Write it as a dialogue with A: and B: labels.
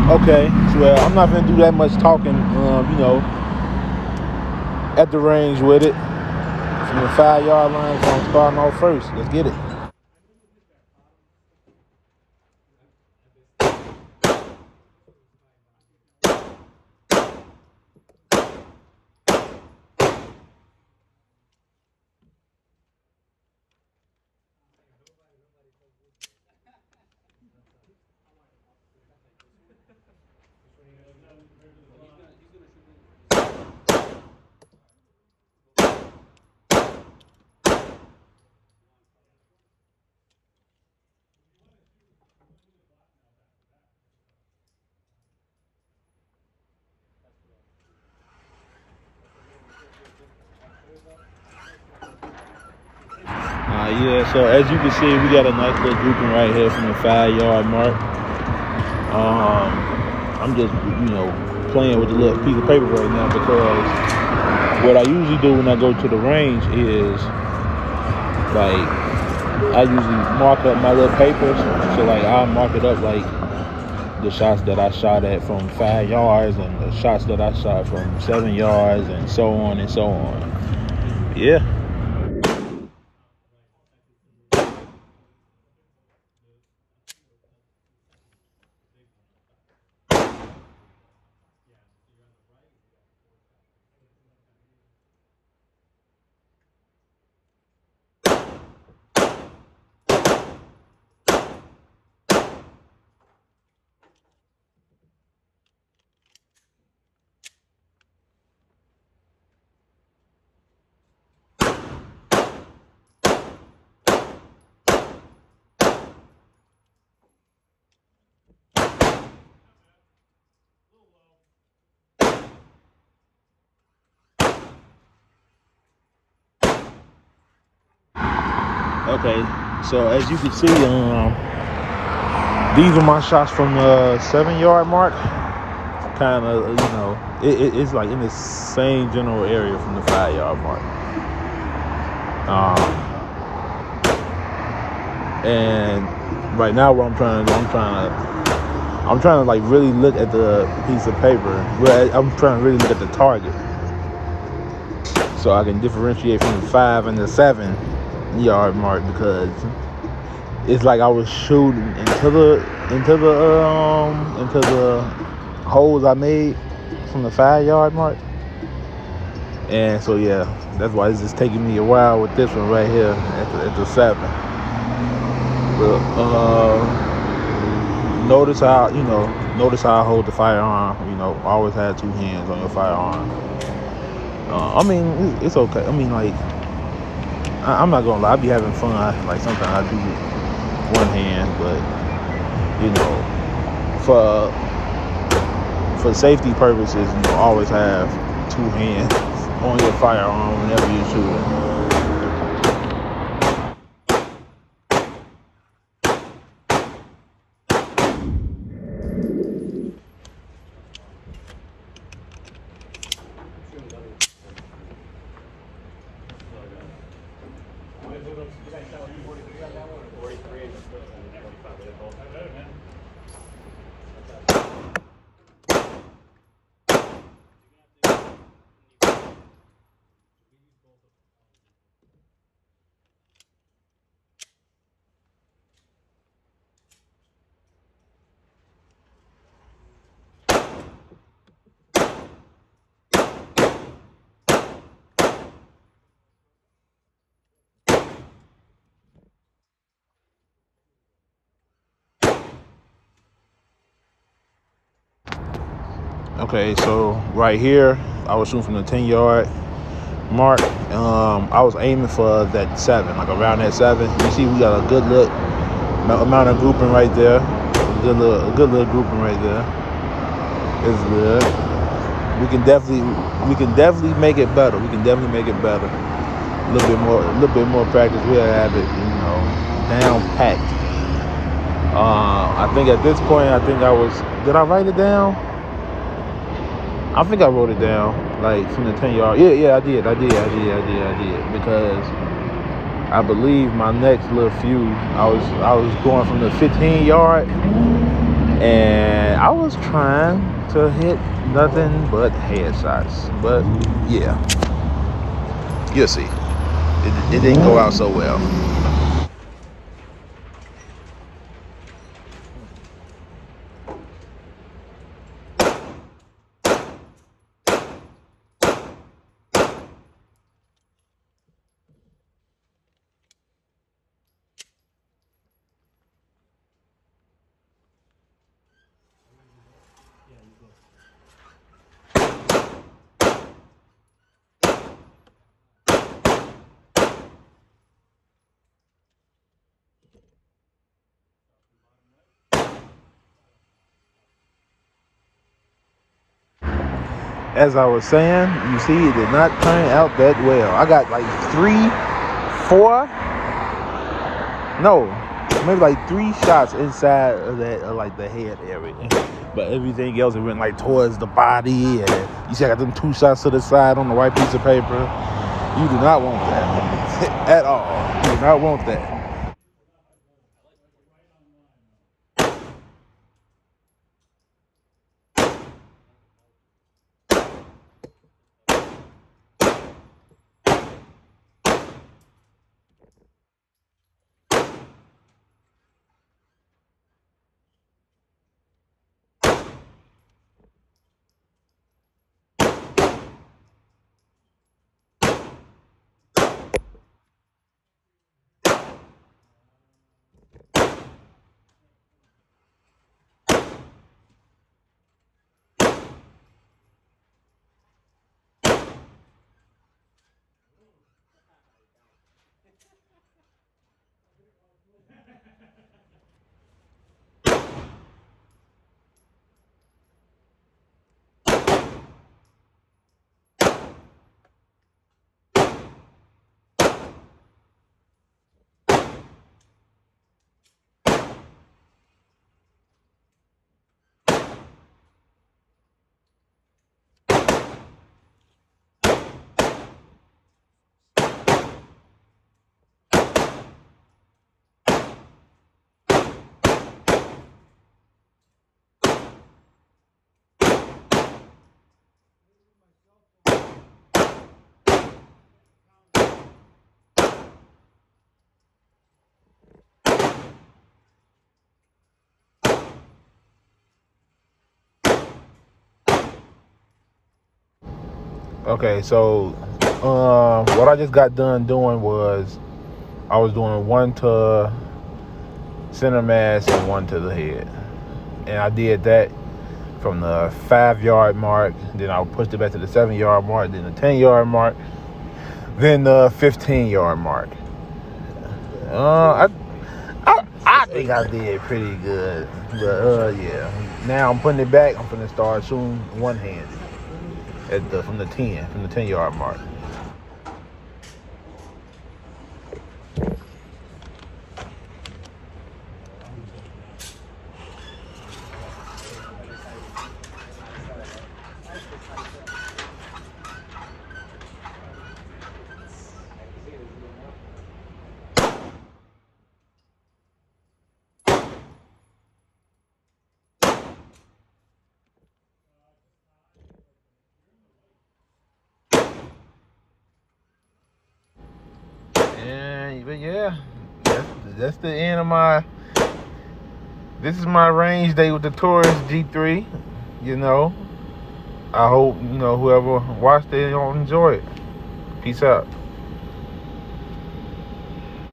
A: Okay, well, I'm not gonna do that much talking, at the range with it. From the 5 yard line, so I'm starting off first. Let's get it. Yeah, so as you can see, we got a nice little grouping right here from the 5 yard mark. I'm just, playing with the little piece of paper right now because what I usually do when I go to the range is, like, I usually mark up my little papers. So, like, I'll mark it up, like, the shots that I shot at from 5 yards and the shots that I shot from 7 yards and so on and so on. Yeah. Okay, so as you can see, these are my shots from the 7 yard mark. Kind of, it's like in the same general area from the 5 yard mark. And right now, what I'm trying to like really look at the piece of paper. I'm trying to really look at the target, so I can differentiate from the 5 and the 7 yard mark, because it's like I was shooting into the holes I made from the 5 yard mark. And so yeah, that's why it's just taking me a while with this one right here at the 7. But notice how I hold the firearm. I always had 2 hands on your firearm. I mean, it's okay. I mean, like, I'm not gonna lie, I be having fun. Like, sometimes I do one hand, but for safety purposes, always have 2 hands on your firearm whenever you're shooting. Okay, so right here, I was shooting from the 10 yard mark. I was aiming for that 7, like around that 7. You see, we got a good look amount of grouping right there. A good little grouping right there. It's good. We can definitely make it better. A little bit more practice. We'll have it, down packed. I think at this point, did I write it down? I think I wrote it down, like, from the 10 yard. Yeah, I did. Because I believe my next little few, I was going from the 15 yard And I was trying to hit nothing but headshots. But yeah, you'll see. It didn't go out so well. As I was saying, you see, it did not turn out that well. I got like maybe like 3 shots inside of that, like the head area. But everything else, it went like towards the body. And you see, I got them 2 shots to the side on the white piece of paper. You do not want that at all. You do not want that. Okay, so what I just got done doing was I was doing 1 to center mass and 1 to the head. And I did that from the 5-yard mark, then I pushed it back to the 7-yard mark, then the 10-yard mark, then the 15-yard mark. I think I did pretty good, but yeah. Now I'm putting it back. I'm gonna start shooting one-handed from the 10-yard mark. But yeah, that's the end of my. This is my range day with the Taurus G3. You know, I hope whoever watched it don't enjoy it. Peace out.